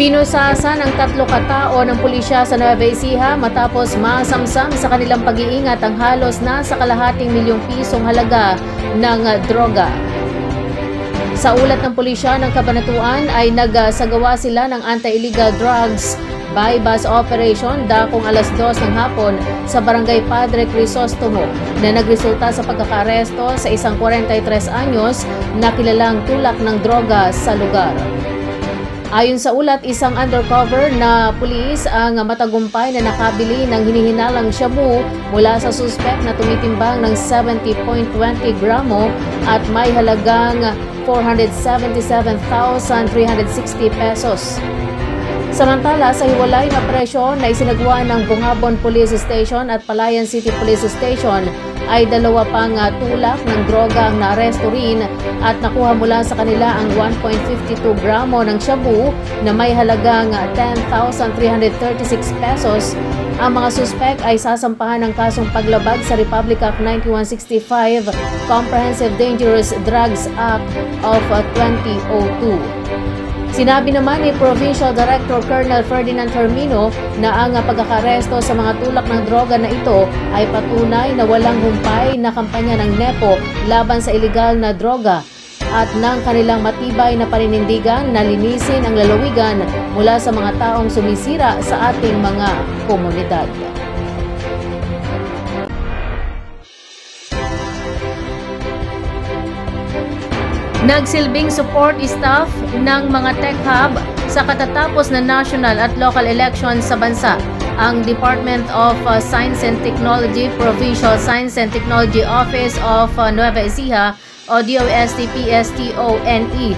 Pinusasan ang 3 katao ng pulisya sa Nueva Ecija matapos masamsam sa kanilang pag-iingat ang halos nasa kalahating milyong pisong halaga ng droga. Sa ulat ng pulisya ng Cabanatuan ay nagsagawa sila ng anti-illegal drugs bypass operation dakong alas 2 ng hapon sa Barangay Padre Crisostomo na nagresulta sa pagkakaresto sa isang 43 anyos na kilalang tulak ng droga sa lugar. Ayon sa ulat, isang undercover na pulis ang matagumpay na nakabili ng hinihinalang shabu mula sa suspect na tumitimbang ng 70.20 gramo at may halagang 477,360 pesos. Samantala, sa hiwalay na presyo na isinagawa ng Bungabon Police Station at Palayan City Police Station ay 2 pang tulak ng droga ang naaresto rin at nakuha mula sa kanila ang 1.52 gramo ng shabu na may halagang 10,336 pesos. Ang mga suspect ay sasampahan ng kasong paglabag sa Republic Act 9165 Comprehensive Dangerous Drugs Act of 2002. Sinabi naman ni Provincial Director Colonel Ferdinand Hermino na ang pagkakaresto sa mga tulak ng droga na ito ay patunay na walang humpay na kampanya ng NEPO laban sa iligal na droga at ng kanilang matibay na paninindigan na linisin ang lalawigan mula sa mga taong sumisira sa ating mga komunidad. Nagsilbing support staff ng mga tech hub sa katatapos na national at local elections sa bansa ang Department of Science and Technology Provincial Science and Technology Office of Nueva Ecija o DOST-PSTONE.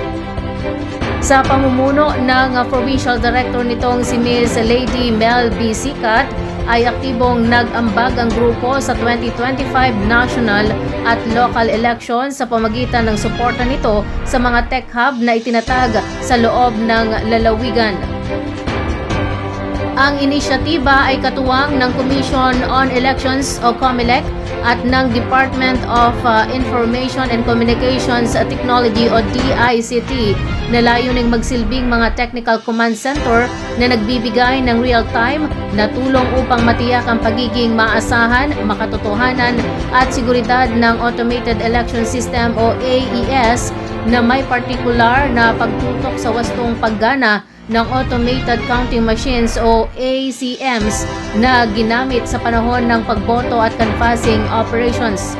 Sa pamumuno ng Provincial Director nitong si Ms. Lady Mel B. Sikat, ay aktibong nag-ambag ang grupo sa 2025 national at local elections sa pamagitan ng suporta nito sa mga tech hub na itinatag sa loob ng lalawigan. Ang inisyatiba ay katuwang ng Commission on Elections o COMELEC at ng Department of Information and Communications Technology o DICT na layuning magsilbing mga technical command center na nagbibigay ng real-time na tulong upang matiyak ang pagiging maasahan, makatotohanan at seguridad ng Automated Election System o AES na may partikular na pagtutok sa wastong paggana ng Automated Counting Machines o ACMs na ginamit sa panahon ng pagboto at canvassing operations.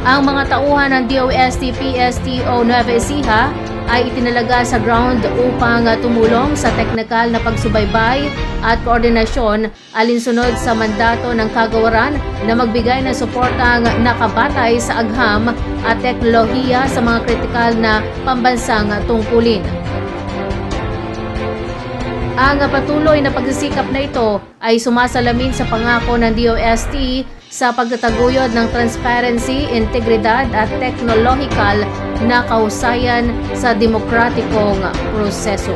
Ang mga tauhan ng DOST-PSTO Nueva Ecija ay itinalaga sa ground upang tumulong sa teknikal na pagsubaybay at koordinasyon alinsunod sa mandato ng kagawaran na magbigay ng suportang nakabatay sa agham at teknolohiya sa mga kritikal na pambansang tungkulin. Ang patuloy na pagsisikap na ito ay sumasalamin sa pangako ng DOST sa pagtataguyod ng transparency, integridad at teknolohikal na kahusayan sa demokratikong proseso.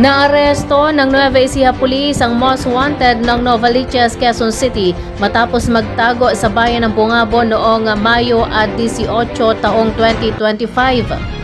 Naaresto ng Nueva Ecija Police ang most wanted ng Novaliches, Quezon City matapos magtago sa bayan ng Bungabon noong Mayo at 18 taong 2025.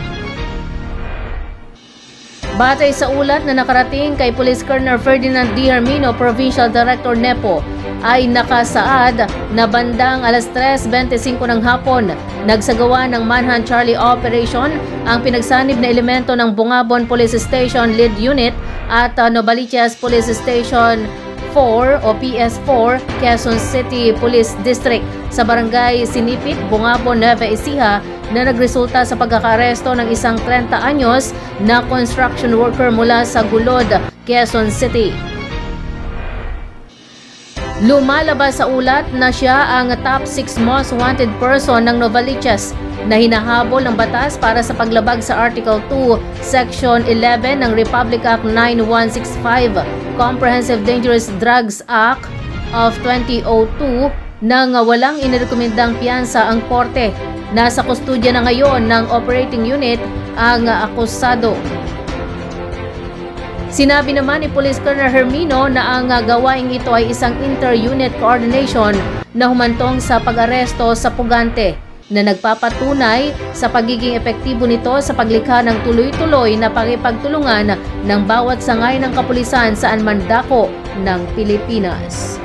Batay sa ulat na nakarating kay Police Colonel Ferdinand D. Hermino, Provincial Director NEPO, ay nakasaad na bandang alas 3:25 ng hapon, nagsagawa ng Manhunt Charlie Operation ang pinagsanib na elemento ng Bungabon Police Station Lead Unit at Novaliches Police Station 4 o PS4, Quezon City Police District sa Barangay Sinipit, Bungabon, Nueva Ecija na nagresulta sa pagkakaresto ng isang 30 anyos na construction worker mula sa Gulod, Quezon City. Lumalabas sa ulat na siya ang top 6 most wanted person ng Novaliches na hinahabol ng batas para sa paglabag sa Article 2, Section 11 ng Republic Act 9165, Comprehensive Dangerous Drugs Act of 2002 nang walang inirekomendang piyansa ang korte. Nasa kustudya na ngayon ng operating unit ang akusado. Sinabi naman ni Police Colonel Hermino na ang gawaing ito ay isang inter-unit coordination na humantong sa pag-aresto sa pugante na nagpapatunay sa pagiging epektibo nito sa paglikha ng tuloy-tuloy na pakipagtulungan ng bawat sangay ng kapulisan saan man dako ng Pilipinas.